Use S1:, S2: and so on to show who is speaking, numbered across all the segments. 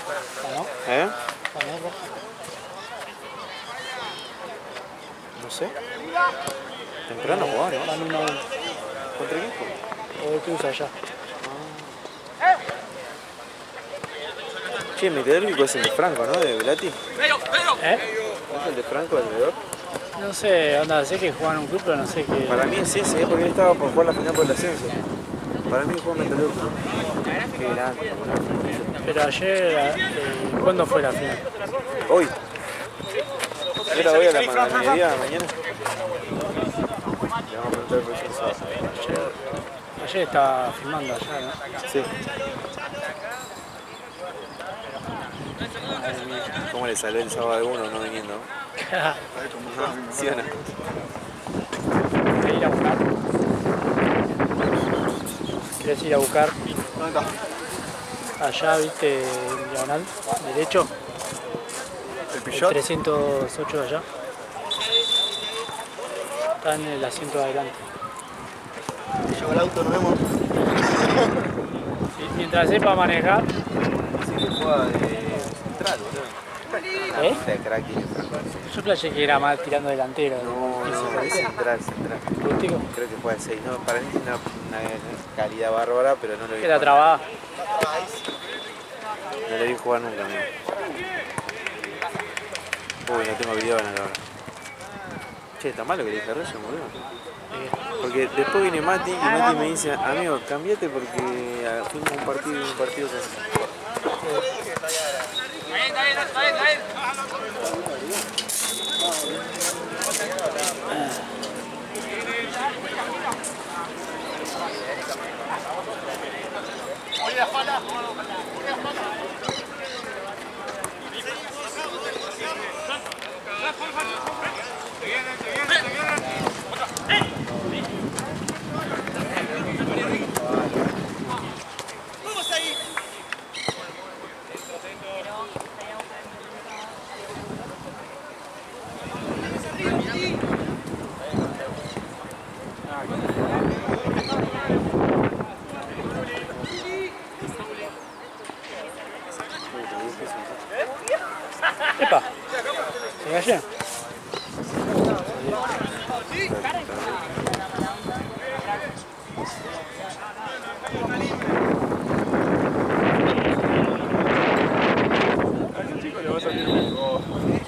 S1: ¿O no?
S2: ¿Eh?
S1: ¿O no es roja?
S2: No sé. Temprano jugaron, ¿no?
S1: Van 1 a 1.
S2: ¿Contra quién jugó?
S1: O el Cruz allá.
S2: Che, metalúrgico es el de Franco, ¿no? De Velati.
S1: ¿Eh?
S2: ¿Es el de Franco, el veedor?
S1: No sé, onda, sé que juegan un club, pero no sé qué.
S2: Para mí es ese, porque él estaba por jugar la final por el ascenso. Para mí jugó metalúrgico. Qué grande.
S1: Pero ayer, ¿cuándo fue la final?
S2: Hoy. Yo la voy a la mediodía mañana. Le vamos a preguntar el próximo sábado.
S1: Ayer estaba filmando allá, ¿no?
S2: Sí. ¿Cómo le salió el sábado a alguno no viniendo? ¿Sí o no?
S1: ¿Querés ir a buscar? ¿Querés ir a buscar?
S3: ¿Dónde está?
S1: Allá, viste, en diagonal, derecho,
S3: ¿El
S1: el
S3: Pillot?
S1: 308 de allá. Está en el asiento de adelante.
S3: Llevo el auto, nos vemos.
S1: Y mientras sepa manejar,
S2: Sí que juega de central, boludo.
S1: ¿eh?
S2: De crack tiene Franco.
S1: Yo playé que era más tirando delantero.
S2: No, es central.
S1: Rústico.
S2: Creo que juega de 6. No, para mí tiene una calidad bárbara, pero no lo vi
S1: Era
S2: jugar.
S1: trabada.
S2: No le vi jugar nunca, amigo. Uy, no tengo video en el ahora. Che, está mal lo que le dije a Reyes, boludo. Porque después viene Mati y Mati me dice, amigo, cambiate porque fuimos un partido con...
S1: ¡Epa! ¿Se cayó?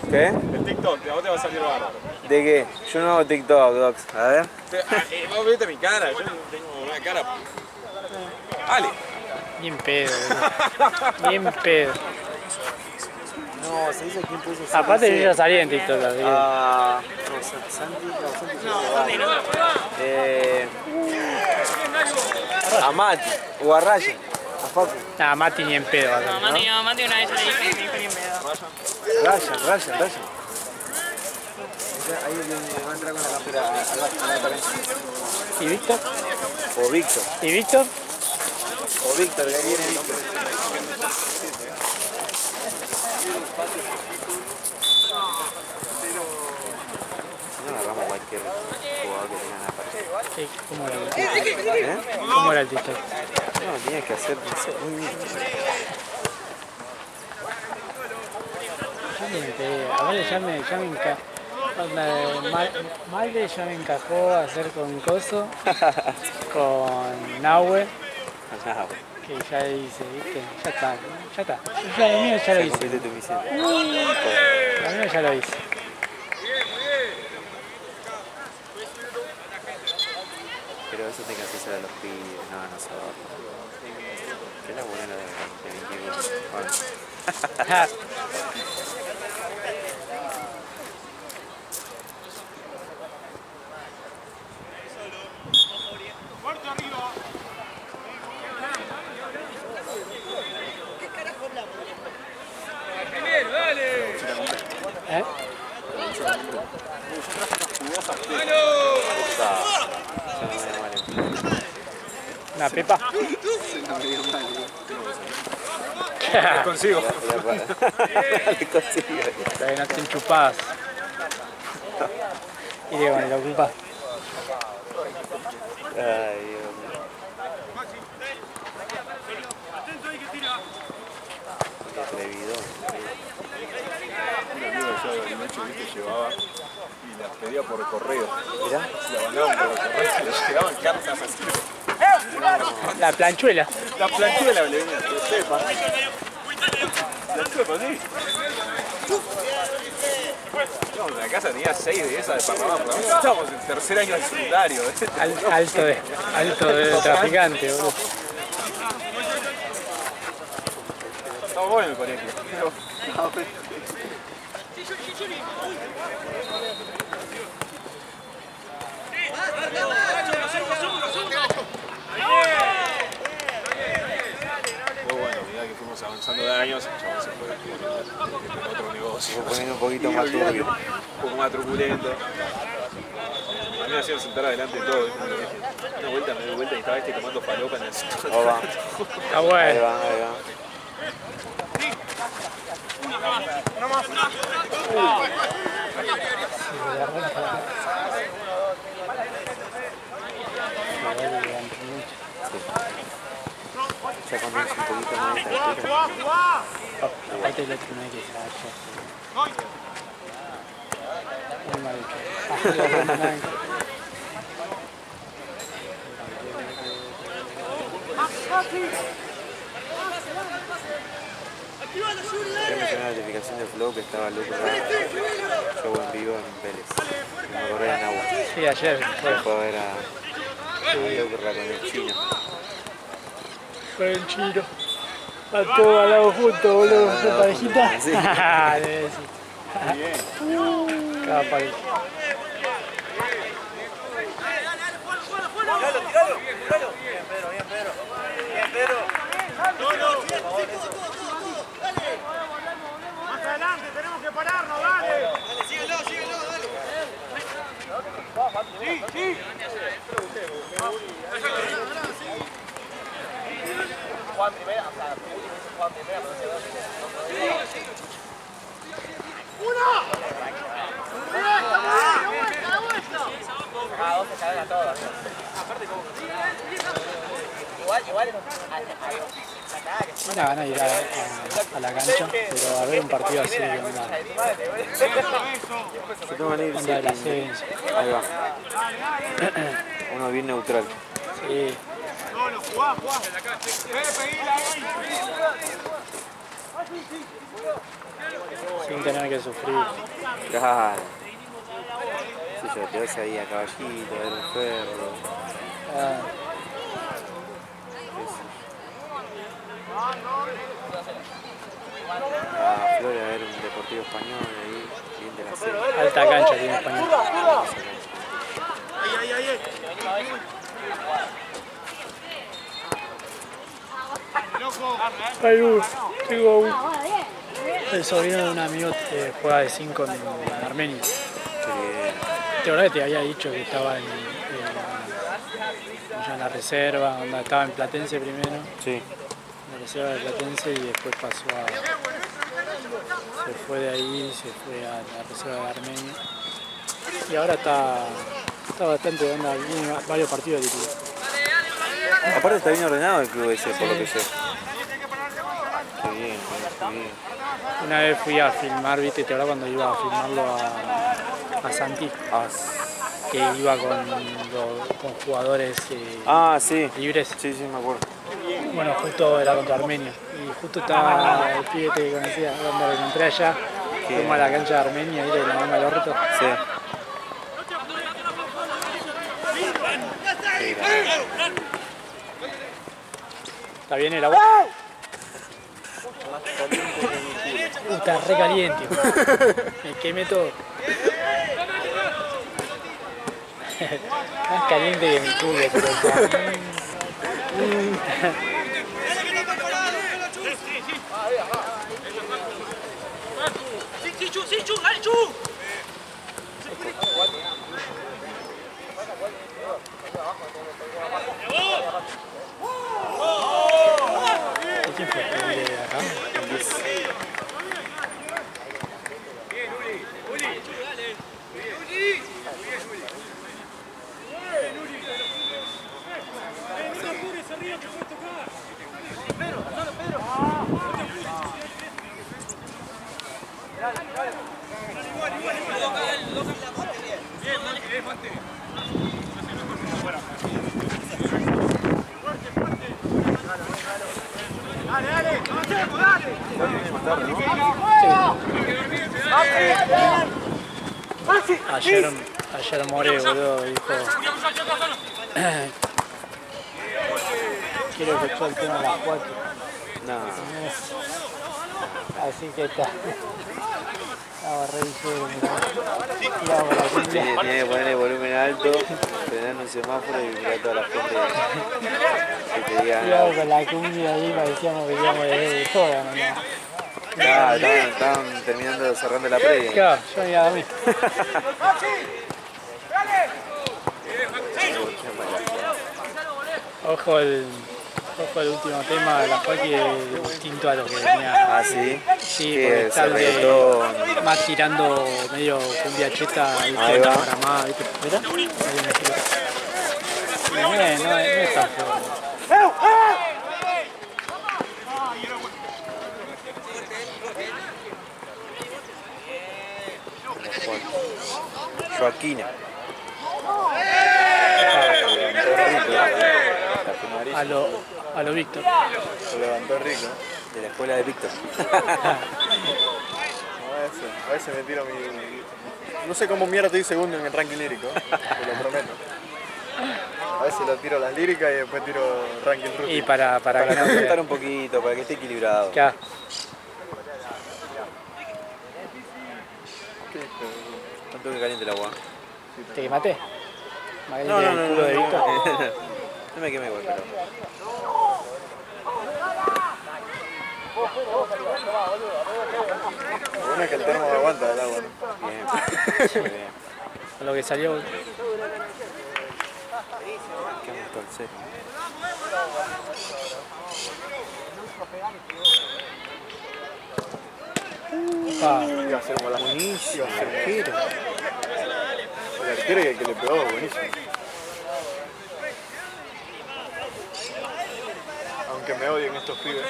S2: ¿Qué?
S3: El TikTok, a vos te va a salir bárbaro.
S2: ¿De qué? Yo no hago TikTok, Docs. A ver.
S3: Vos viste mi cara, yo tengo una cara. Ale.
S1: Bien pedo, boludo. Bien pedo.
S2: No, se dice quién puso.
S1: Aparte yo ya salí en TikTok, así que...
S2: Ah, no, Santi no. A Mati, o a Ryan, a Facu.
S1: Nada, Mati ni en pedo. va a ser, ¿no?
S4: Mati una vez le dije que dijo ni en pedo.
S2: Ryan. Ahí va a entrar con la campera a la pared.
S1: ¿Y Víctor?
S2: O Víctor.
S1: ¿Y Víctor?
S2: O Víctor, que viene Víctor. Si no agarramos cualquier jugador que tenga en la pared.
S1: Sí, ¿cómo era el TikTok?
S2: ¿Eh?
S1: ¿Cómo era el TikTok?
S2: No, tenías que hacer, no sé,
S1: Ya me pegué. A ver, ya me Malde ya me encajó a hacer con Coso, con Nahue, que ya hice, ¿viste? Ya está. Yo ya el mío ya lo hice.
S2: cumpliste tu misión.
S1: El mío ya lo hice.
S2: Pero eso tenés que hacerse a los pibes, no se va. Que es la buena de 21. Bueno.
S1: ¿Eh? ¿Una pepa?
S3: Te consigo.
S2: Le consigo.
S1: Para que no estén chupadas. Y digo, bueno, lo ocupa.
S2: Ay, Dios mío. atrevido.
S3: Un amigo de allá de Bariloche, viste, llevaba y las pedía por correo.
S2: Mirá.
S3: Se la mandaban por correo y le llegaban cartas así.
S1: La planchuela.
S3: La planchuela le venía, que sepa. La sepa, sí. No, en la casa tenía 6 de esas de Panamá. Estábamos en tercer año del secundario.
S1: Alto de traficante, boludo.
S3: Estaba bueno en el colegio. Muy bueno, mirá que fuimos avanzando de años, el chabón se fue poniendo en otro negocio.
S2: Se fue poniendo un poquito más turbio.
S3: Un poco más truculento. A mí me hacían sentar adelante de todo. Una vuelta me doy vuelta y estaba tomando falopa en el centro.
S2: Oh, va.
S1: Está
S2: Ahí
S1: bueno.
S2: va, ahí va. Ya cuando es un poquito más de altura.
S1: Aparte el otro no hay que se la vaya. Muy mal hecho.
S2: Ya me llegó la notificación de Flow que estaba Luke Rap, show en vivo en Vélez. Me acordé de Nahua.
S1: Sí, ayer fue.
S2: Fue a ver a Luke Rap con el chino.
S1: Con el chino. A todos al lado juntos, boludo. ¿De parejita?
S2: Sí.
S1: Debe ser. Cada pareja.
S5: Más adelante, tenemos que pararnos, dale. Dale, síguelo, dale. Sí, sí. Juan primera, o sea, Juan primera, pero ¡uno! Ah, 12 se ven a todos. Igual es
S1: Una gana de ir a la cancha, pero a ver un partido así, onda,
S2: Yo tengo ganas de ir
S1: onda del
S2: sí,
S1: ascenso.
S2: Ahí va. Uno bien neutral.
S1: Sí. Sin tener que sufrir.
S2: Claro. Sí, yo te vas ahí a caballito, a ver un perro.
S1: Ah,
S2: A Flores a ver un Deportivo Español ahí, bien de la serie.
S1: alta cancha tiene Español. Ay, tengo el sobrino de un amigo que juega de 5 en Armenia. ¿Te acordás que te había dicho que estaba en la reserva, donde estaba en Platense primero?
S2: Sí.
S1: En la reserva de Platense y después pasó se fue de ahí, se fue a la reserva de Armenia. Y ahora está bastante onda, viene varios partidos dirigidos.
S2: Aparte está bien ordenado el club ese, por lo que sé. Qué bien, qué bien.
S1: Una vez fui a filmar, viste, te acuerdas cuando iba a filmarlo a Santi,
S2: Ah,
S1: que iba con jugadores
S2: sí.
S1: libres.
S2: Sí, sí, me acuerdo.
S1: Bueno, justo era contra Armenia. Y justo estaba el pibe que conocía, cuando lo encontré allá, fuimos a la cancha de Armenia, y la misma del orto.
S2: Sí.
S1: Está bien el agua. Está re caliente. Me quemé todo. Más caliente que mi culo, pero está.
S5: Sí, Chu, dale, Chu.
S1: ¿Quién fue el de acá?
S3: tarde, ¿no?
S1: Ayer More, boludo, dijo... Quiero que yo el tema a las 4.
S2: No.
S1: Así que está. Estaba re ligero, mirá. Mirá, por la cumbia.
S2: Tiene que poner el volumen alto, frenar un semáforo y mirar a toda la gente que te diga.
S1: Mirá, con la cumbia ahí parecíamos que íbamos de joda, ¿no?
S2: Estaban terminando cerrando la previa.
S1: Claro, yo me iba a dormir. Ojo el último tema de la Joaquín es distinto a lo que venía.
S2: Ah, sí.
S1: Sí,
S2: Que
S1: porque
S2: se
S1: está de,
S2: reggaetón.
S1: más tirando medio cumbia cheta,
S2: Ahí va.
S1: para más, ¿viste? ¿Verdad? Ahí me equivoco. No es tan feo.
S2: Joaquina.
S1: A lo Víctor.
S3: Se levantó rico.
S2: De la escuela de Víctor.
S3: A veces me tiro mi... No sé cómo mierda estoy segundo en el ranking lírico, te lo prometo. A veces lo tiro las líricas y después tiro ranking rookie.
S1: Y para que no
S2: Contar
S1: te...
S2: un poquito, para que esté equilibrado.
S1: Claro.
S2: ¿Cuánto que caliente el agua?
S1: ¿Te quemaste? ¿Me
S2: No,
S1: el culo de Víctor?
S2: No me quemé igual, pero...
S3: Lo bueno es que el termo aguanta el agua, ¿no?
S2: Bien. Muy bien.
S1: Con lo que salió...
S2: ¿Qué gustó el set?
S3: Iba a ser un golazo.
S2: Buenísimo, arquero.
S3: El arquero que le pegó, buenísimo. Aunque me odien estos pibes.
S1: No,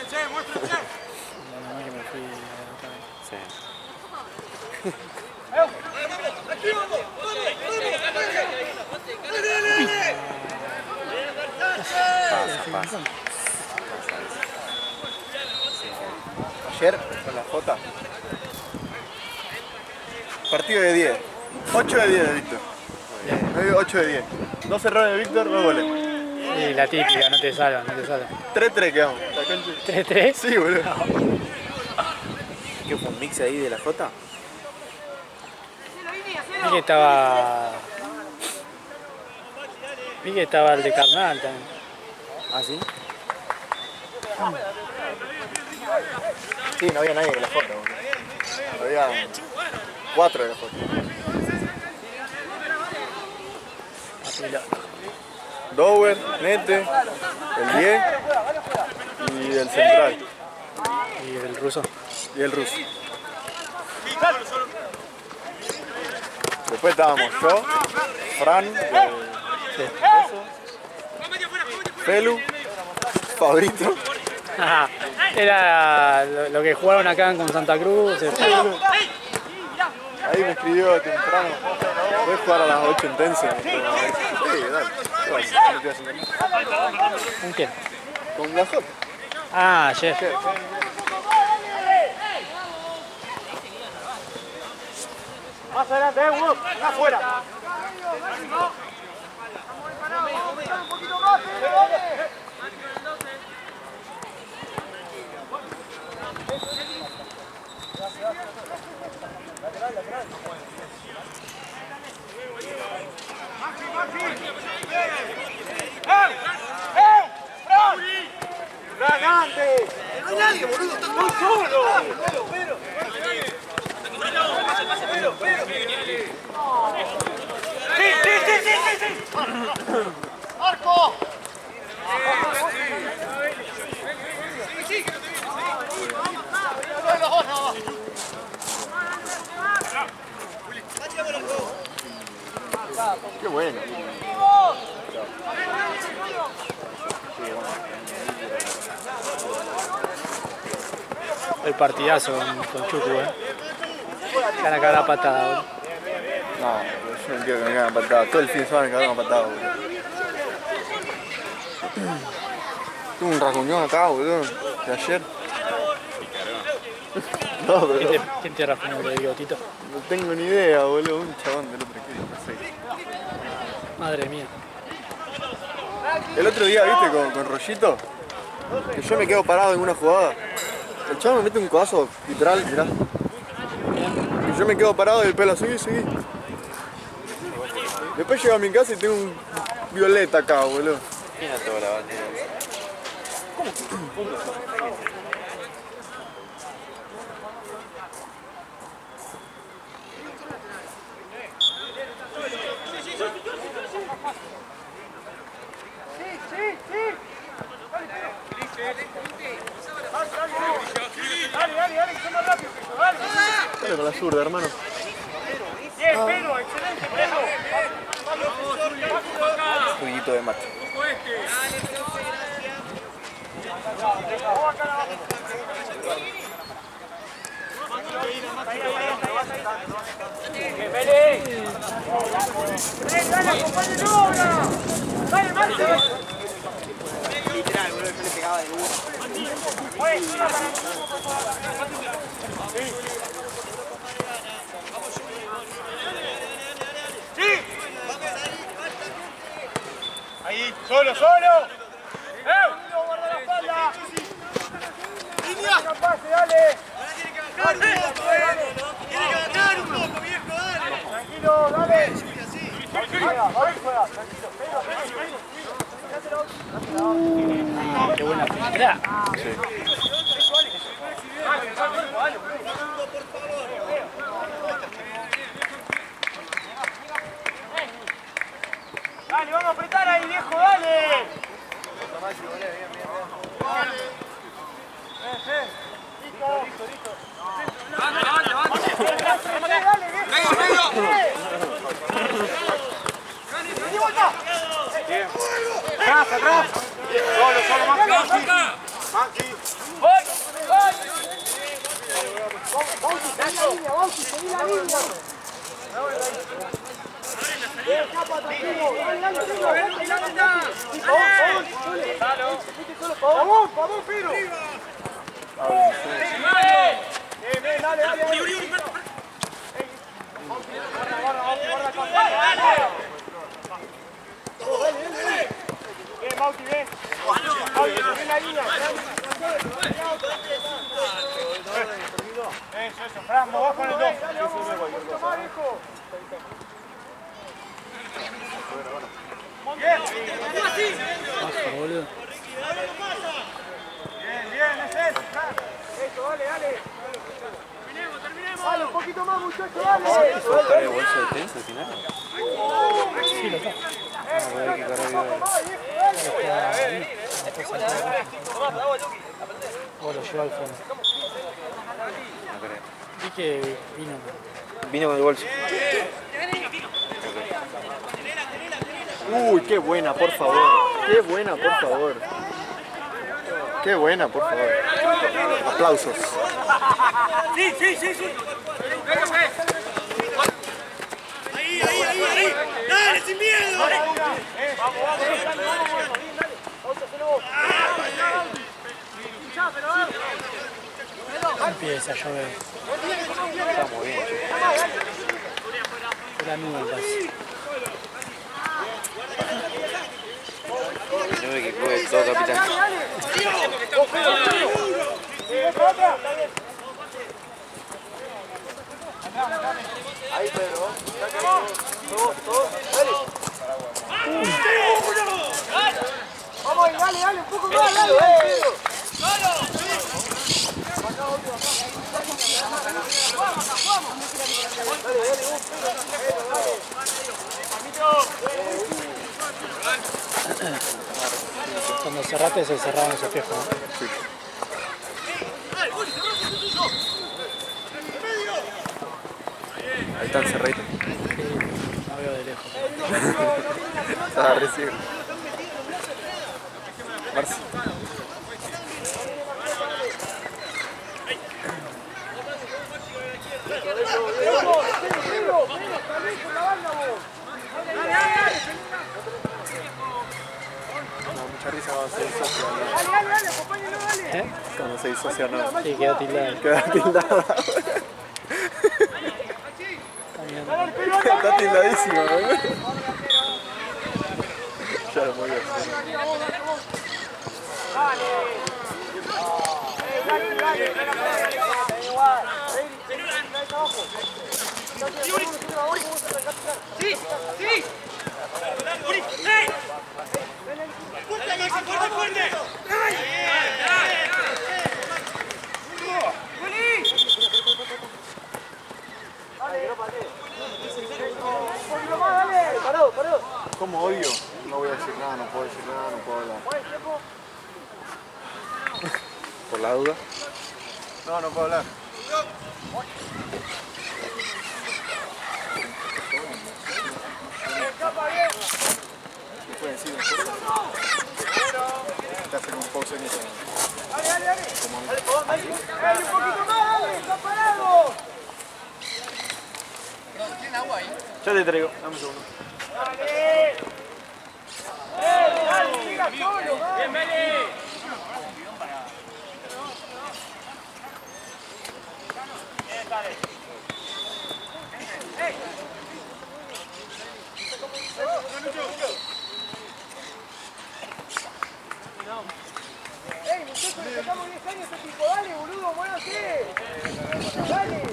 S1: que me fui otra vez.
S2: Sí. Pasa.
S3: Ayer con la J. Partido de 10. 8 de 10 de Víctor. 8 de 10. 2 errores de Víctor, 2 goles.
S1: Sí, la típica, no te salvan.
S3: 3-3 quedamos.
S1: 3-3.
S3: Sí, boludo.
S2: ¿Qué fue un mix ahí de la J?
S1: Vi que estaba el de Carnal también.
S2: ¿Ah, sí?
S3: Sí, no había nadie que la J, boludo. Había 4 de la J. Dower, Nete, el 10 y el central.
S1: Y el ruso.
S3: Y el ruso. Después estábamos yo, Fran, Felu, Fabrito.
S1: Era lo que jugaron acá con Santa Cruz.
S3: Ahí me escribió temprano. ¿Puedes jugar a las 8 en Tencent? Sí, dale. ¿Qué vas a hacer? ¿No te vas a engañar?
S1: ¿Con quién?
S3: Con la J.
S1: Ah, ayer.
S5: Más adelante, uno, afuera. ¡Dragante! No hay nadie, boludo, está muy solo. Sí. ¡Arco!
S3: Qué bueno.
S1: El partidazo con Chucu, Van a cagar a patada, boludo.
S3: No, yo no quiero que me caigan patadas. Todo el fin de semana me cagaron patadas, boludo. Tuve un rasguñón acá, boludo, de ayer. No, pero
S1: ¿Quién te rafa el bigotito?
S3: no tengo ni idea, boludo. Un chabón del otro equipo, no sé.
S1: Madre mía.
S3: El otro día, viste, con Rollito, que yo me quedo parado en una jugada. El chabón me mete un codazo, literal, mirá. Y yo me quedo parado y el pelo, seguí. Después llego a mi casa y tengo un violeta acá, boludo.
S2: ¿Quién ató la bandera?
S5: Dale, que son más rápido que yo, dale.
S3: Dale con la zurda, hermano.
S5: Bien, Pedro, excelente, Pedro.
S3: Juguito de macho.
S5: Dale, acompáñenlo ahora. Dale, Mati.
S6: Literal, boludo, yo le pegaba de uno.
S5: Sí. Ahí, solo. Guarda la espalda. Línea. Pase, dale.
S6: Tiene que ganar un poco, viejo, dale.
S5: Tranquilo, dale. Ahí juega, tranquilo.
S1: Qué buena filtrada.
S5: Dale, vamos a apretar ahí, viejo, dale. Listo. Atrás. Solo, Maxi. Seguí la línea. Vamos, Piro. Bien, dale. Bien, Mauti, bien. Bien la línea. Eso, Fran, vos con el 2. Dale, vamos, un poquito más, viejo. Bien.
S1: Baja, boludo.
S5: Bien, es eso. Eso, dale. Terminemos. Dale, un poquito más, muchachos, dale.
S2: ¿Para el bolso de tenis al final?
S1: Sí, lo está.
S2: A ver qué carrera.
S1: O lo lleva al fondo.
S2: No creo.
S1: Vi que vino.
S2: Vino con el bolso.
S3: Uy, qué buena, por favor. Aplausos.
S5: Sí.
S6: Ahí. Dale, sin miedo.
S1: Empieza a llover.
S2: Está muy bien.
S1: La nube casi.
S2: No ve que juegue todo capitán.
S3: Ahí, Pedro.
S5: Vamos, dale, un poco más, dale.
S1: Cuando cerraste se cerraban los espejos, ¿no?
S3: Sí. Ahí está el cerrito.
S1: No veo de lejos.
S3: Ah, recibe. Marci. No, mucha risa cuando se disocia, ¿no?
S5: Dale, acompáñalo, dale.
S1: ¿Eh?
S3: Cuando se disocia, no.
S1: Sí, queda tildado.
S3: Queda tildada.
S5: Dale, pero dale.
S3: Está tildadísimo, ¿eh? Ya lo voy a hacer.
S6: Sí, sí. Uri, ¡eh! ¡Fuerte, Maxi! ¡Fuerte, fuerte!
S3: ¿Cómo odio? No voy a decir nada, no puedo decir nada, no puedo hablar.
S2: Por la duda.
S3: No, no puedo hablar. ¿Qué puede decir? Te hacen un pause en eso.
S5: Dale. Un poquito más, dale. Está parado.
S2: Ya te traigo, dame un segundo.
S5: Dale, siga solo, bien, ¡Ey, muchachos, le sacamos 10 años a este tipo! ¡Dale, boludo, muévase! ¡Dale!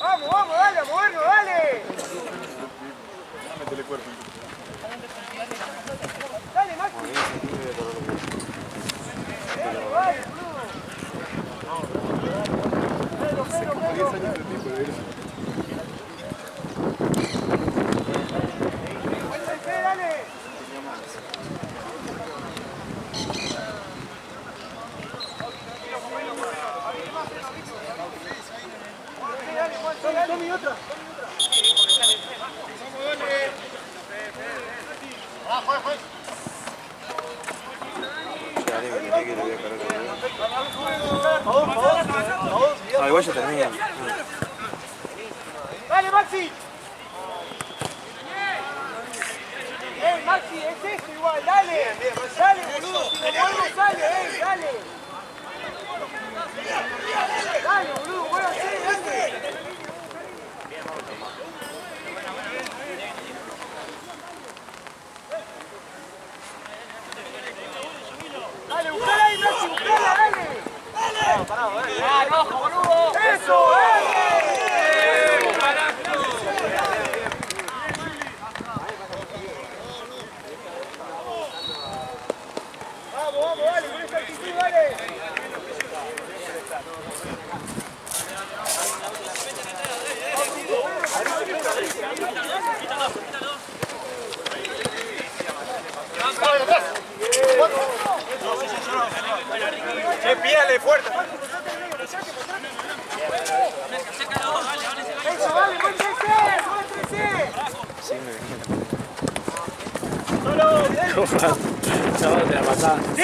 S5: ¡Vamos, dale, a movernos, dale!
S3: Métele cuerpo.
S5: ¡Dale, Maxi! ¡Dale, boludo!
S3: Como 10 años de tiempo, de eso.
S5: ¡Dale! Tommy, otra.
S2: Dale, que le voy a cargar. Ah, igual ya termina.
S5: ¡Dale, Maxi! Maxi, es esto igual, dale. Dale, boludo, si lo movemos sale, dale. Dale, boludo, muévase, dale. Dale, buscala ahí, Maxi, buscala, dale. Dale, rojo, boludo. Eso, Vamos, dale, con esa actitud, dale.
S6: Pídale fuerte.
S5: Eso, dale, muéstrese.
S2: Sí, me venía.
S1: No, te la pasaba.
S5: Sí,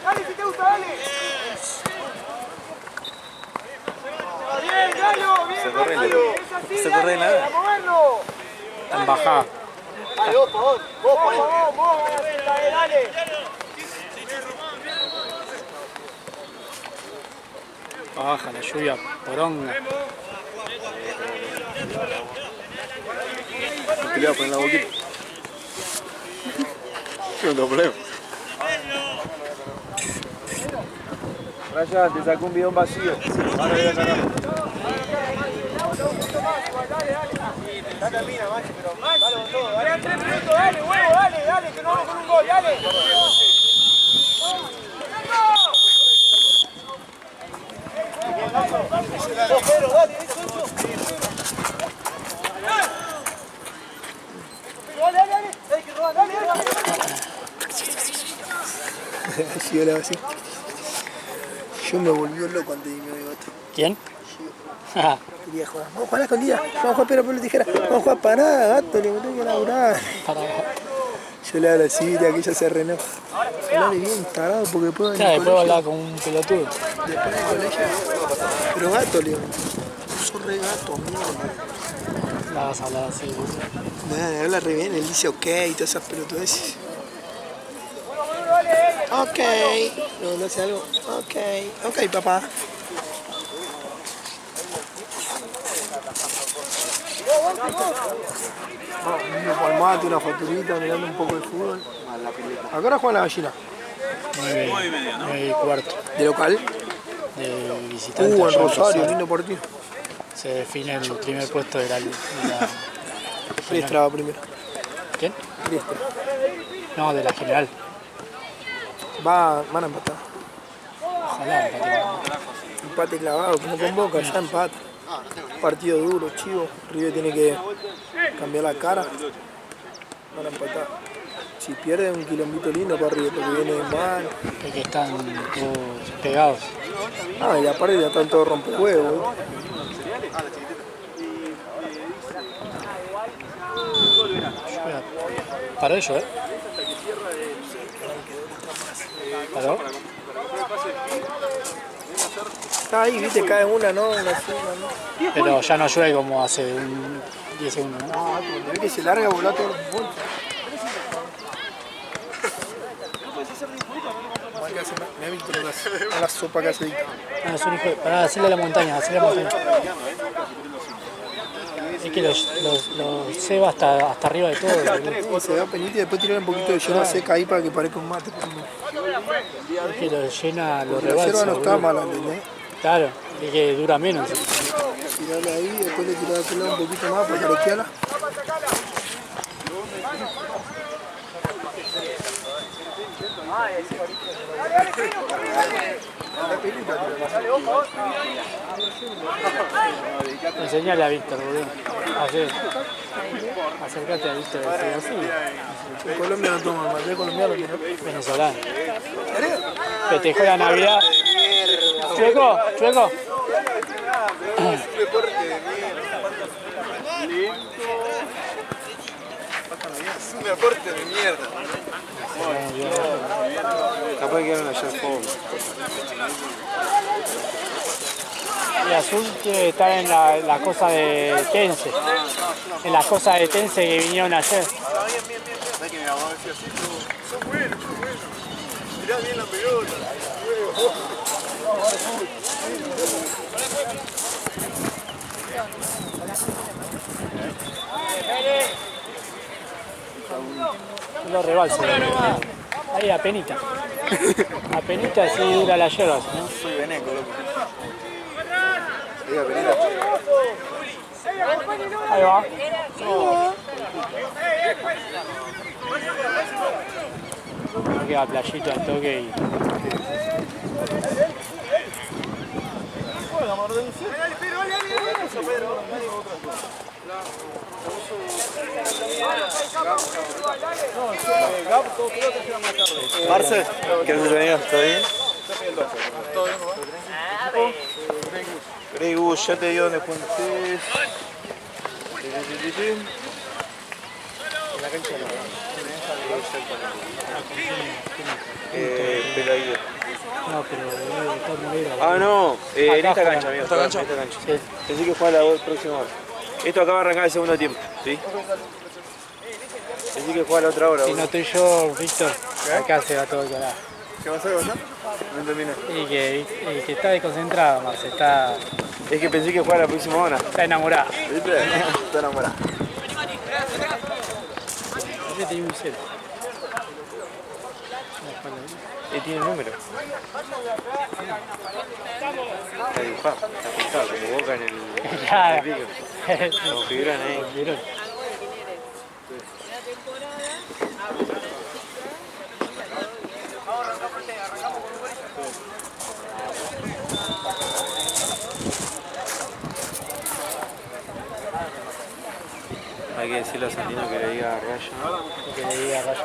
S5: dale, si te gusta, dale. Bien, Galo, bien,
S2: Se corre
S5: Maxi.
S2: la-
S5: Es así,
S2: se corre
S5: dale,
S2: nada.
S5: a moverlo.
S1: En bajada.
S5: Dale, vos, por favor. Vos, dale.
S1: Baja la lluvia, poronga.
S3: Te le voy a poner la boquita. Yo no tengo problema.
S2: Raya, te sacó un bidón vacío. Ahora voy a sacar.
S5: Dale, mira, Maxi, pero dale con todo, dale. Quedan 3 minutos, dale, huevo, dale, que no vamos con un gol, dale.
S7: Así hablaba así. Yo me volvió loco antes de irme de gato.
S1: ¿Quién?
S7: Quería jugar. Vamos a jugar a la escondida. Vamos a jugar pero por la tijera. Vamos a jugar para nada, gato. Le tengo que laburar. Yo le hablo así, de aquella se renoja. Hablale bien, tarado, porque después
S1: Claro, después hablar con un pelotudo.
S7: Después del colegio. Pero gato, le digo. sos re gato, mierda.
S1: La vas a hablar así, boludo.
S7: Nada, habla re bien, él dice ok y todas esas pelotudeces. Ok. No hace algo. Ok. Ok, papá. Un niño por mate, una facturita, mirando un poco de fútbol. ¿A qué hora juega la gallina?
S1: 9:15.
S7: ¿De local?
S1: De visitante.
S7: En
S1: allá en
S7: Rosario, lindo partido.
S1: Se define el primer puesto de la
S7: Riestra va primero.
S1: ¿Quién?
S7: Riestra.
S1: No, de la general.
S7: Van a empatar.
S1: Ojalá empate.
S7: Empate clavado, como con Boca, ya empate. Partido duro, chivo. River tiene que cambiar la cara. Van a empatar. Si pierde, un quilombito lindo para River, porque viene mal.
S1: Es que están todos pegados.
S7: Ah, y aparte ya están todos rompehuevos.
S1: Paró ello, ¿eh? ¿Paró?
S7: Está ahí, viste, cae una, ¿no? Una suma, ¿no?
S1: Pero ya no llueve como hace 10 segundos, ¿no?
S7: Ah, cuando ve que se larga, volá todo el mundo. Mirá Víctor, la sopa que hace Víctor.
S1: Ah, es un hijo de... Pará, hacerle a la montaña, hacerle a la montaña. Es que los ceba hasta arriba de todo.
S7: Y se da penita y después tirar un poquito de yerba seca ahí para que parezca un mate.
S1: Es que lo llena, lo
S7: La
S1: rebalsa.
S7: yerba no está
S1: boludo.
S7: mala, ¿entendés?
S1: Claro, es que dura menos.
S7: Tirarla ahí, después le tirar aquel lado un poquito más para caretearla.
S1: Enseñale a Víctor, boludo. Acércate a Víctor, así.
S7: En Colombia no toma mate, colombiano tiene.
S1: Venezolano. Festejó la Navidad. Chueco, chueco.
S3: Es un deporte de mierda.
S2: Capaz que quedaron allá en juego.
S1: Y Azul quiere estar en la cosa de Tense. En las cosas de Tense que vinieron ayer.
S3: ¿Sabes que mi mamá decía así? Son buenos, son buenos. Mirá bien la pelota.
S1: Lo rebalsa. Ahí, apenita. Apenita así dura la yerba, ¿no?
S3: Soy veneco, loco. Diga, venida.
S1: Ahí va. No queda playito al toque y...
S2: Marce, ¿qué has venido? ¿Todo bien? Grey Goose, ya te digo dónde fue ustedes. En la cancha Peladillo.
S1: No, pero está Morera.
S2: Ah, no, en
S1: Acá
S2: esta
S1: juegan.
S2: cancha, amigo.
S1: ¿Esta cancha?
S2: En esta cancha.
S1: Sí.
S2: Pensé que juega la próxima hora. Esto acaba de arrancar el segundo tiempo, ¿sí? Pensé que juega la otra hora.
S1: Si no estoy yo, Víctor, acá se va todo el carajo.
S3: ¿Qué vas a hacer, no entendí nada.
S1: Y que está desconcentrado, Marce, está
S2: Es que pensé que jugaba la próxima hora.
S1: enamorado.
S3: ¿Viste? Está enamorado.
S1: Ese tiene un cero.
S2: Tiene el número. Está dibujado, está pintado, como Boca en el...
S1: Claro.
S2: en el pico. Como figuran ahí.
S1: ¿Vieron?
S2: Hay que decirle a Santino que le diga a Raya.
S1: Que le diga Rayo.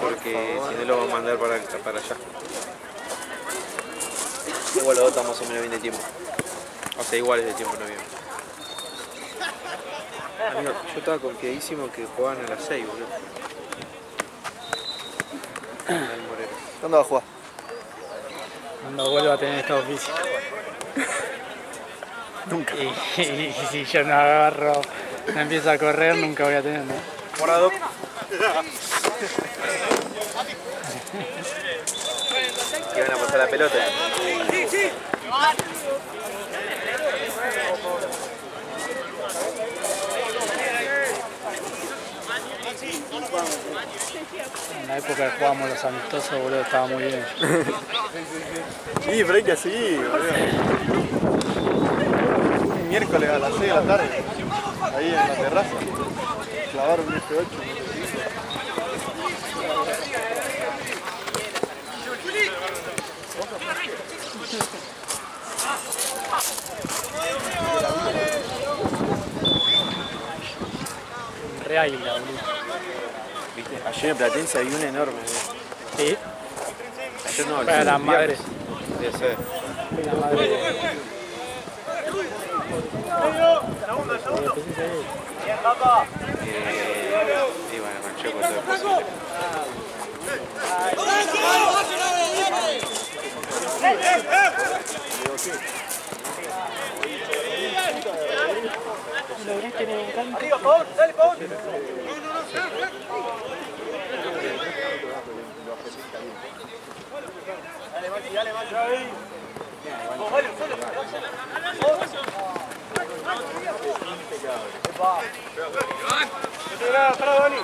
S2: Porque si no lo va a mandar para allá. Igual los dos estamos más o menos bien de tiempo. O sea, iguales de tiempo, no bien. Amigo, yo estaba confiadísimo que jugaban a las 6, boludo. El Morero.
S3: ¿Dónde va a jugar?
S1: Cuando vuelva a tener estado físico.
S3: Nunca.
S1: Y si yo no agarro, no empiezo a correr, nunca voy a tener, ¿no?
S3: Morado.
S2: Que van a pasar la pelota.
S1: En la época que jugábamos los amistosos, boludo, estaba muy bien.
S3: Sí, pero hay que seguir, boludo. Un miércoles a las 6 de la tarde, ahí en la terraza, clavaron un F8.
S1: Re águila, boludo.
S2: ¿Viste? Ayer en Platense había una enorme.
S1: Sí,
S2: Ayer no, el
S1: para la
S2: viernes.
S1: madre.
S2: Debe ser.
S1: La madre.
S2: Y bueno, con Choco todo es posible.
S5: Arriba, Pavón, dale, Pavón. Dale, Maxi, dale, Maxi. Vos, vale, solo. No te nada, parado, Dani.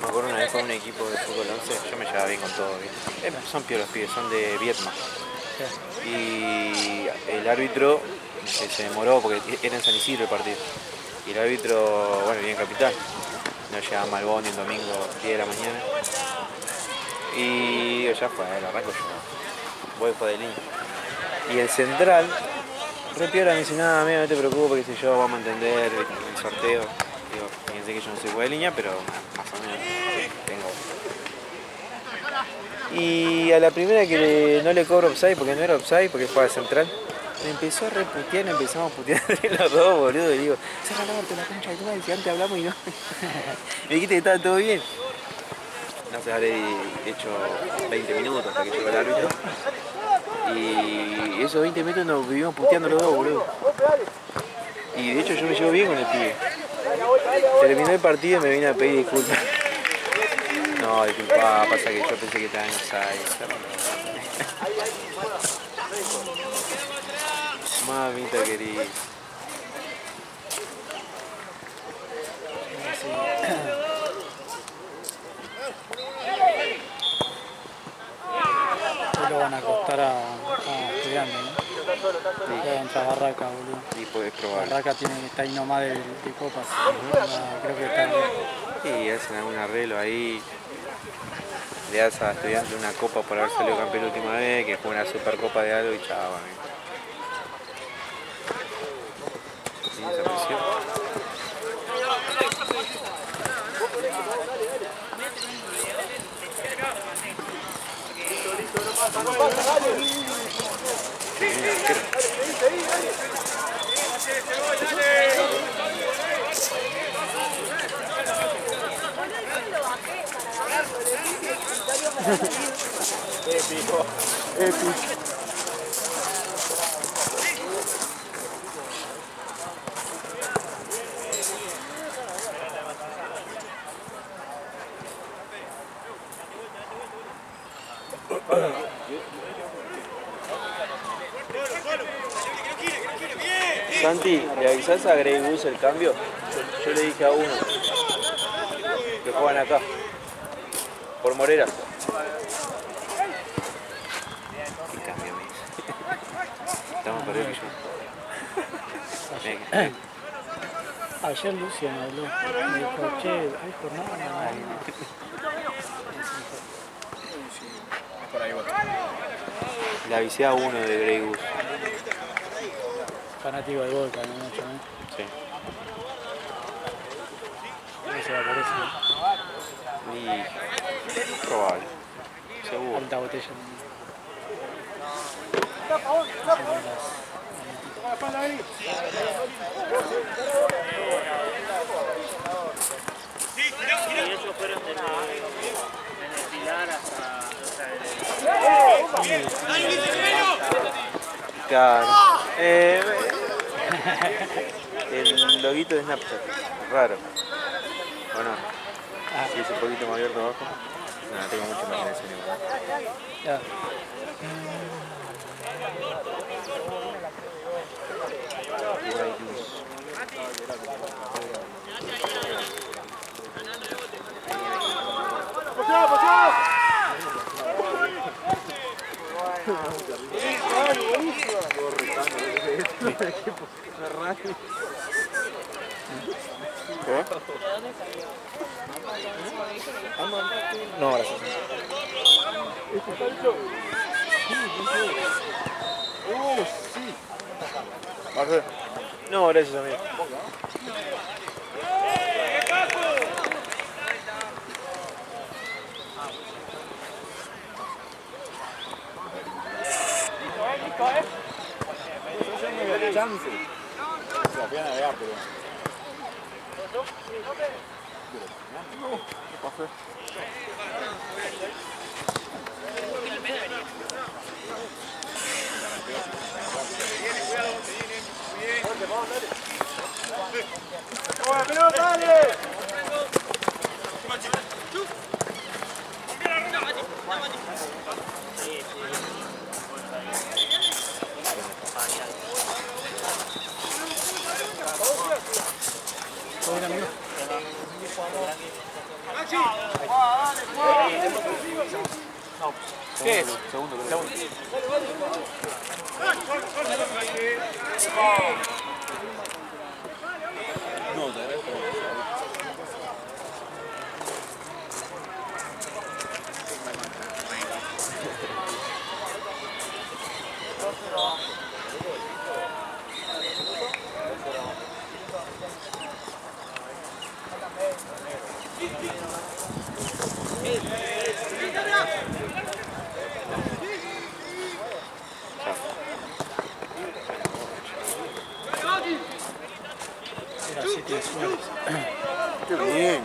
S2: Me acuerdo una vez con un equipo de fútbol 11, yo me llevaba bien con todos, ¿viste? Son piolos pibes, son de Vietnam. Y el árbitro se demoró porque era en San Isidro el partido. Y el árbitro, bueno, vivía en Capital. No llegaba mal bondi el domingo 10 de la mañana. Y ya fue, lo arranco yo. Voy después de línea. Y el central, re piola, me dice, nada, amigo, no te preocupes, qué sé yo, vamos a entender el sorteo. Digo, fíjense que yo no soy juez de línea, pero más o menos tengo. Y a la primera que no le cobro offside, porque no era offside, porque fue a central, me empezó a reputear, empezamos a putear los dos, boludo, y digo, cerra la puerta, la concha de tu madre, si antes hablamos y no. Me dijiste que estaba todo bien. No sé, habré hecho 20 minutos hasta que llegó el árbitro. Y esos 20 minutos nos vivimos puteando los dos, boludo. Y de hecho yo me llevo bien con el pibe. Terminó el partido y me vine a pedir disculpas. No, disculpa, pasa que yo pensé que estaba en offside. Mamita querida.
S1: Hoy lo van a acostar a estudiantes, ¿no? Sí. Contra Barraca, boludo.
S2: Y pues es probable.
S1: Barraca está ahí nomás de copas. Creo que está.
S2: Sí, hacen algún arreglo ahí. Le das a Estudiantes una copa por haber salido campeón la última vez, que fue una supercopa de algo y chao, amigo. Sí, esa presión.
S3: Épico, épico.
S2: Santi, ¿le avisás a Grey Goose el cambio? Yo le dije a uno que juegan acá, por Morera. ¿Qué cambio me hizo? Estamos perdiendo yo. Venga.
S1: Ayer Luciano habló. Me dijo, che, hay jornada.
S2: Le avisé a uno de Grey Goose.
S1: Fanático de Boca, ¿no? ¿No?
S2: Sí.
S1: Eso me parece.
S2: Y probable. Seguro.
S1: Alta botella.
S5: Sí,
S8: ellos fueron desde el Pilar hasta... O sea,
S2: Claro. El loguito de Snapchat, raro. ¿O no? Si es un poquito más abierto abajo. No, tengo mucha imaginación igual.
S1: Ya.
S2: Y no hay luz.
S7: No, gracias.
S3: Marcelo.
S2: No, gracias amigo.
S6: ¿Qué es?
S2: Segundo.
S3: Qué bien.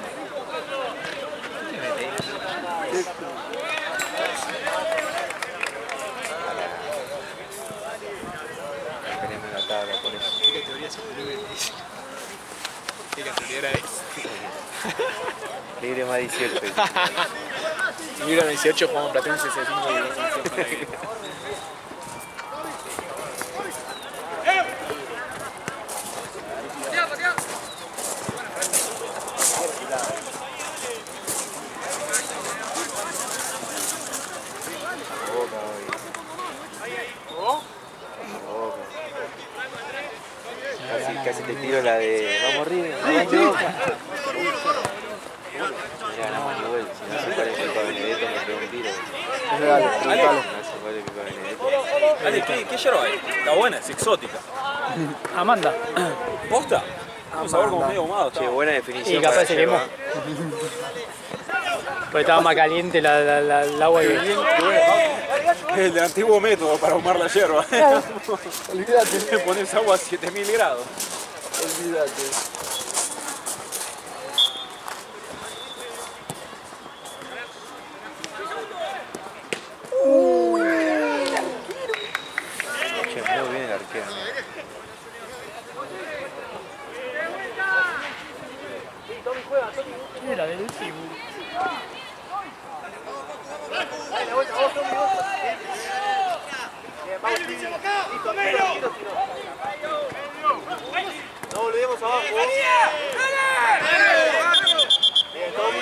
S2: Tenemos la tabla por eso.
S7: ¿Qué teoría superior dice? ¿Qué categoría era esa?
S2: Libre más 18.
S7: Libro 18 jugamos Platense 65 y 2.
S2: Casi te tiro la de vamos River, vamos Boca. Mirá, la Manuel, si no se parece a Benedetto me pego un tiro.
S3: Es real,
S2: No se parece a Benedetto.
S6: Ale, ¿qué yerba hay? Está buena, es exótica.
S1: Amanda.
S6: ¿Posta? Un sabor como medio ahumado.
S2: Che, buena definición.
S1: Y capaz
S2: para
S1: se
S2: yerba.
S1: quemó. Porque estaba más caliente el agua que...
S6: El antiguo método para ahumar la yerba.
S3: Olvídate.
S6: Le pones agua a 7000 grados.
S3: Olvídate.
S2: Che, muy bien el arquero.
S1: Era del último.
S5: No volvemos abajo. Bien, Tommy.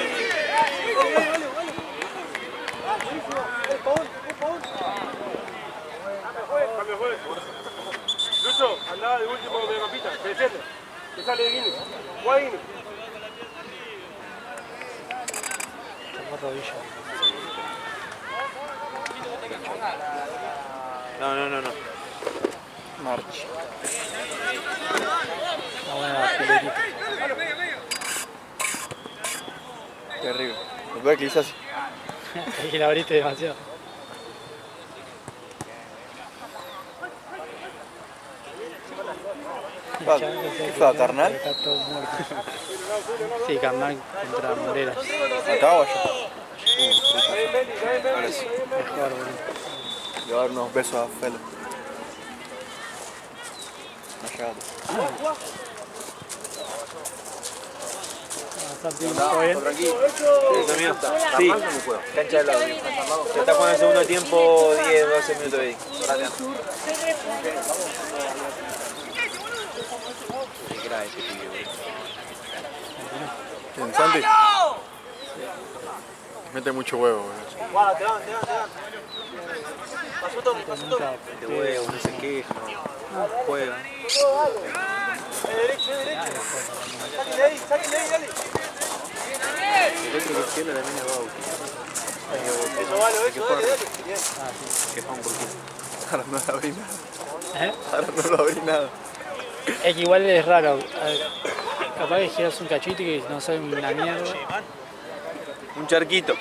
S5: Lucho, andá de último mediocampista, se defiende. Que sale de Guinness. Juega Guinness.
S1: Tomó rodilla.
S2: No.
S7: March.
S1: Una buena piletita.
S3: Terrible. Lo peor que hice así.
S1: Es que la abriste demasiado.
S2: ¿Qué fue? ¿Carnal?
S1: Está todo muerto. Sí, Carnal contra Moreras.
S2: ¿Acá o allá? Ahora sí.
S1: Mejor, boludo.
S3: Le voy a dar unos besos a Felo. No llegado.
S1: Está bien, todo bien.
S2: Sí, cancha de lado. Se está jugando el segundo tiempo, 10, 12 minutos ahí. Gracias. Qué grave este pibe, boludo.
S3: ¿Quién, Santi? Mete mucho huevo, boludo.
S2: De huevo, no se queja, juega. El otro que tiene también es Bauti. Que Juan por culo.
S3: Ahora no le abrí nada.
S1: ¿Eh?
S3: Ahora no lo abrí nada.
S1: Es que igual es raro. Capaz que giras un cachito y no sabe una mierda.
S2: Un charquito,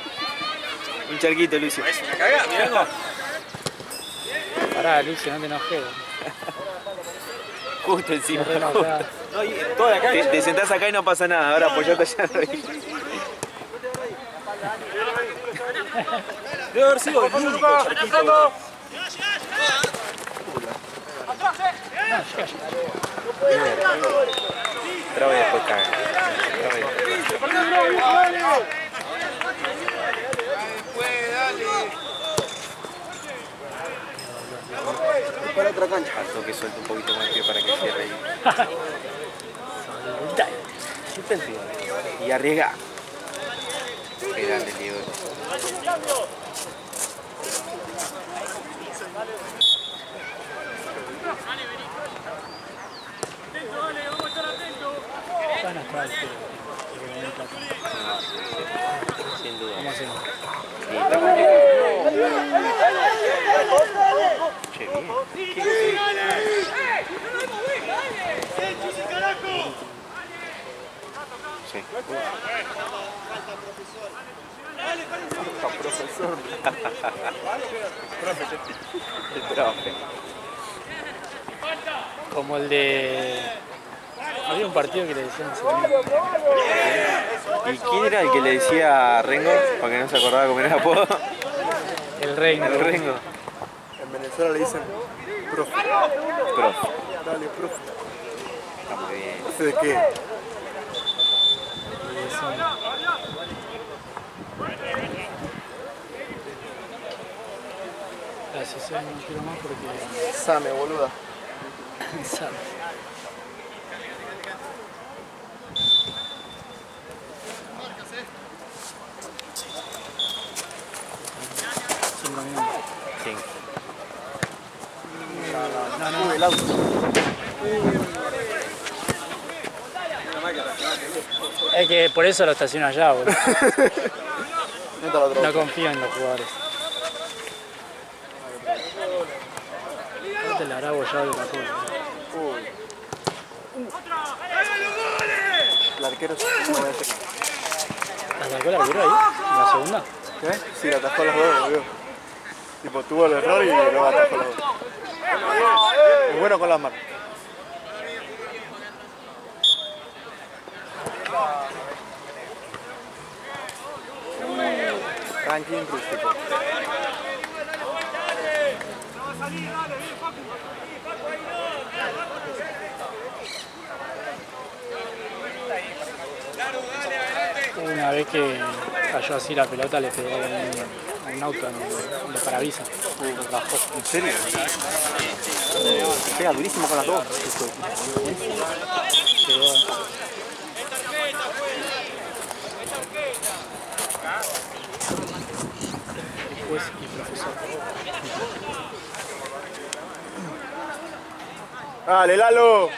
S2: Lucio.
S1: Pará, Lucio, no te enojes.
S2: Justo encima.
S1: Te enojás.
S2: Te sentás acá y no pasa nada, ahora apoyate allá ahí.
S6: Debe haber sido el único charquito.
S2: Traba y después caga.
S3: Para otra cancha.
S2: Faltó que suelte un poquito más el pie para que cierre ahí. Siempre el pie. Y arriesga. Qué grande, Diego.
S1: Van a estar al pelo.
S2: Sin duda.
S1: ¿Cómo hacemos?
S2: Sí, está complicado. Che, bien. Sí.
S3: Profesor.
S2: El profe.
S1: Como el de... Había un partido que le decían
S2: ¿Y quién era el que le decía a Rengo? Para que no se acordaba cómo era el apodo.
S1: el Reino.
S2: El Rengo.
S3: En Venezuela le dicen profe.
S2: Profe.
S3: Dale, profe.
S2: Está muy bien.
S3: ¿Profe de qué?
S1: Gracias, no quiero más porque...
S3: Same, boluda.
S1: Sabe.
S2: Sí.
S3: Uy, el auto.
S1: Es que por eso lo estaciono allá, boludo.
S3: Neta la otra.
S1: No confío en los jugadores. Aparte la grabo ya de la cola.
S3: Uy. El arquero no voy a hacer.
S1: ¿La sacó el arquero ahí? ¿En la segunda?
S3: ¿Qué? Sí, la atajó los dos, boludo. Tipo, tuvo el error y luego atajó los dos. Es bueno con las manos. Ranking rústico.
S1: Una vez que cayó así la pelota le pegó a un auto en el parabrisas. Lo bajó.
S3: ¿En serio? Pega durísimo con las dos.
S1: Pegó. Juez y profesor.
S3: ¡Dale, Lalo!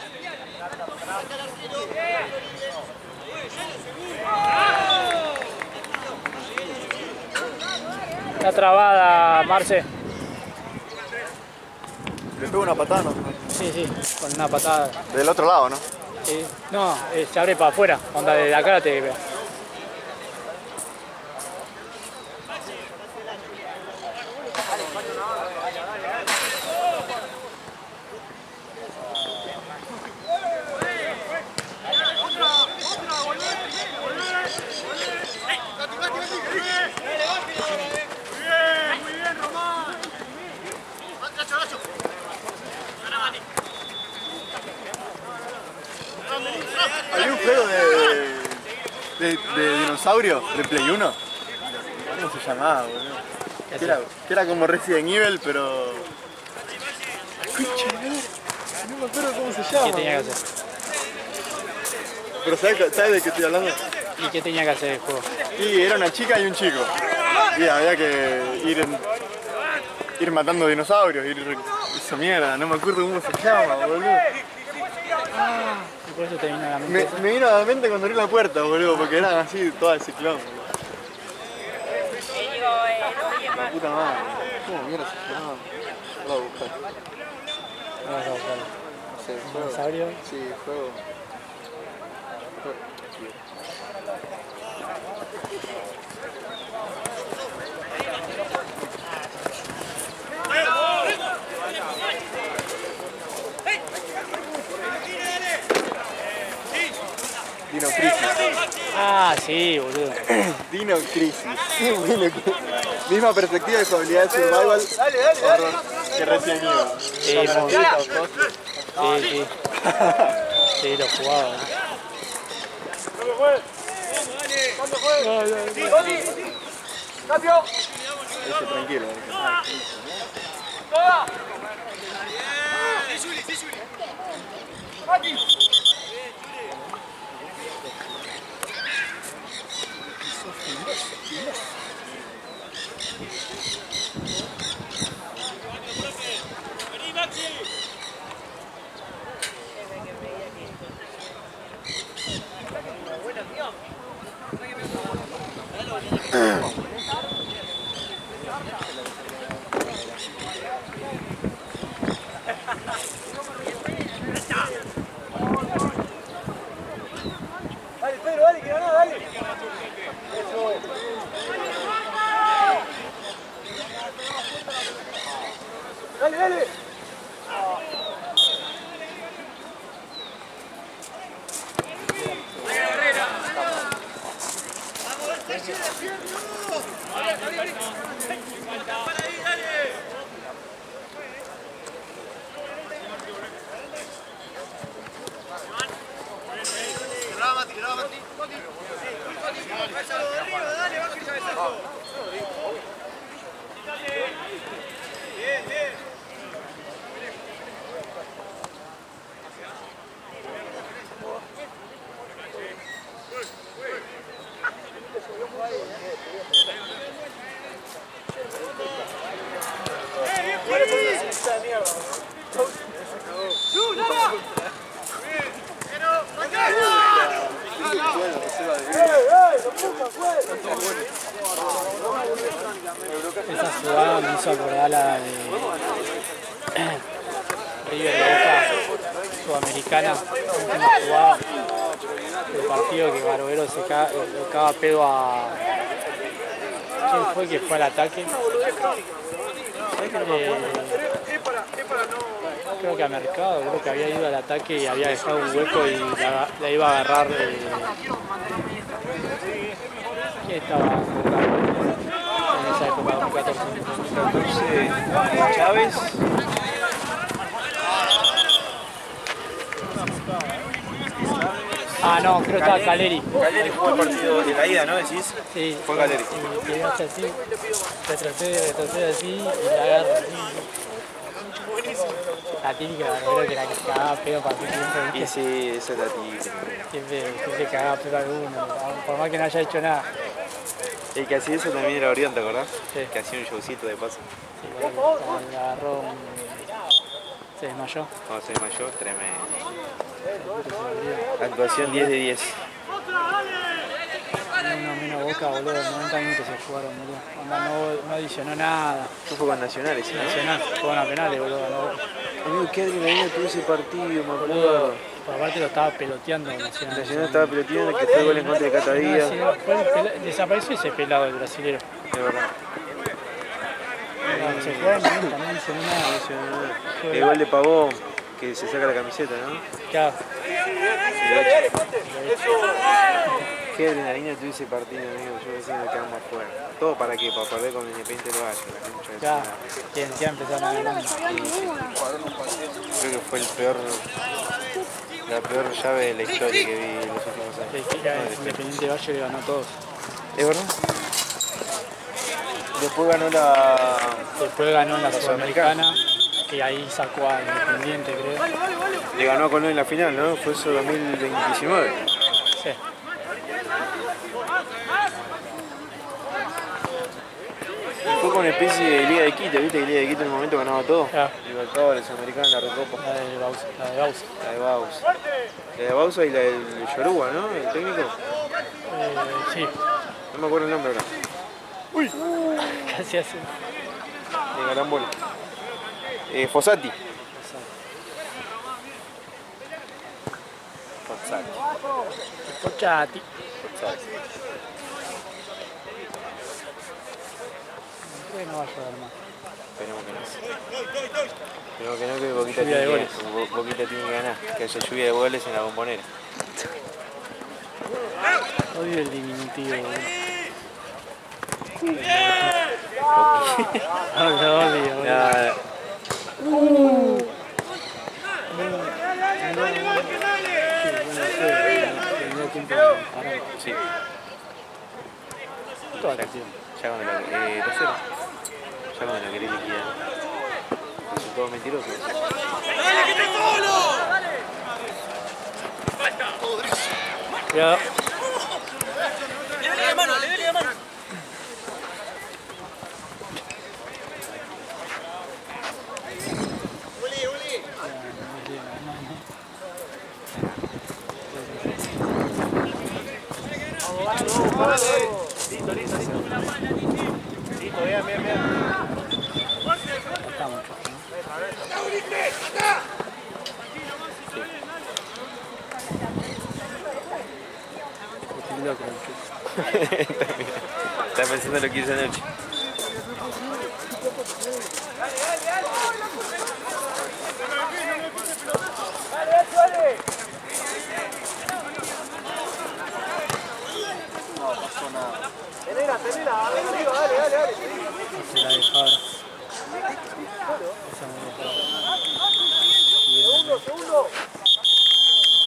S1: Está trabada, Marce.
S3: Le pego una patada, ¿no?
S1: Sí, sí, con una patada.
S3: Del otro lado, ¿no?
S1: Sí. No, se abre para afuera, onda de la cara te pega.
S3: Había un juego de dinosaurio de Play 1. ¿Cómo se llamaba, boludo? Que era como Resident Evil, pero... Escucha, no me acuerdo cómo se llama.
S1: ¿Qué tenía que hacer?
S3: Pero ¿sabes de qué estoy hablando?
S1: ¿Y qué tenía que hacer el juego?
S3: Y era una chica y un chico. Y había que ir matando dinosaurios, esa mierda, no me acuerdo cómo se llama, boludo.
S1: Y por eso te vino a la mente.
S3: Me vino a la mente cuando abrí la puerta, boludo, porque eran así, toda ese clon, boludo. La puta madre. ¿Cómo mierda se llamaba? Lo voy a buscar.
S1: Vamos a buscarlo.
S3: No sé, juego.
S1: ¿Dinosaurio?
S3: Sí, juego. Dino Crisis.
S1: Ah, sí, boludo.
S3: Dino Crisis. Misma perspectiva de jugabilidad de survival horror que Resident Evil.
S1: Sí, sí. Sí, lo jugaba.
S5: ¡Cambio!
S3: Ese, tranquilo.
S5: Dale, Pedro, dale, que ganás, dale. Dale, dale.
S1: Esa jugada me hizo acordar la de River Boca Sudamericana, última jugada del partido que Barovero se caga pedo a... ¿Quién fue que fue al ataque? Creo que a Mercado, creo que había ido al ataque y había dejado un hueco y la iba a agarrar. ¿Quién estaba en esa época, 2014?
S2: 2014, Chávez.
S1: Ah, no, creo que estaba Caleri.
S2: Caleri jugó el partido de la ida, ¿no? ¿Decís?
S1: Sí.
S2: Fue Caleri.
S1: Y que hace así, retrocede así y la agarra. La típica, creo que la que cagaba pedo para siempre,
S2: Y
S1: ¿viste?
S2: sí, esa es la típica.
S1: Siempre cagaba pedo a alguno, por más que no haya hecho nada.
S2: El que hacía eso también era Orión, ¿te acordás?
S1: Sí.
S2: Que hacía un showcito de paso.
S1: Sí, cuando le agarró se desmayó.
S2: Cuando se desmayó, tremendo. Actuación 10 de 10.
S1: Menos Boca, boludo, 90 minutos se jugaron, boludo. Onda, no adicionó nada.
S2: Yo fue con Nacional, ¿sí?
S1: Nacional, jugaron a penales, boludo.
S2: Amigo, qué adrenalina tuvo ese partido, me
S1: Boludo,
S2: acuerdo.
S1: por aparte lo estaba peloteando Nacional.
S2: Nacional estaba peloteando, que fue gol en contra de Catavía.
S1: Desapareció ese pelado del brasilero.
S2: De verdad.
S1: Se jugaron bien, también dicen nada.
S2: El gol de Pavón, que se saca la camiseta, ¿no?
S1: Claro.
S2: Qué adrenalina tuvo ese partido, amigo. Yo pensé que me quedaba más fuerte. ¿Todo para qué? Para perder con Independiente del Valle, la concha de su
S1: Ya,
S2: madre.
S1: que encima empezaron a ganar.
S2: Sí, sí. creo que fue la peor llave de la historia que vi en los últimos años.
S1: Sí, ya es Independiente Valle le ganó a todos.
S2: ¿Es verdad? Después ganó la...
S1: Después ganó en la Sudamericana, que ahí sacó a Independiente, creo.
S2: Le ganó a Colón en la final, ¿no? Fue eso 2019.
S1: Sí.
S2: Fue con una especie de Liga de Quito, ¿viste? Que Liga de Quito en el momento ganaba todo.
S1: Claro.
S2: Libertadores, Sudamericana, la Recopa.
S1: La de Bausa. La de Bausa.
S2: La de Bausa. La de Bausa y la del Yoruba, ¿no? El técnico.
S1: Sí.
S2: No me acuerdo el nombre ahora.
S1: Casi hace.
S2: De Carambola. Fossati. Fossati.
S1: Pochati.
S2: Fossati.
S1: Creo que no va a jugar más.
S2: Esperemos que no. Esperemos que no, que Boquita
S1: Lluvia de
S2: tiene,
S1: goles.
S2: Boquita tiene que ganar. Que haya lluvia de goles en la Bombonera.
S1: Odio el diminutivo. No, lo odio.
S2: Nada. Sí.
S1: Todo el tiempo.
S2: Ya cuando la 2-0. Ya cuando la querés liquidar. Resultado mentiroso.
S1: Cuidado.
S5: Le dele la mano. Listo. Listo, bien.
S1: Está mucho. Estoy loco,
S2: Está pensando lo que hizo anoche.
S5: Dale. Tenela, arriba, dale.
S1: se la dejaba. Esa me dejaba.
S5: Segundo.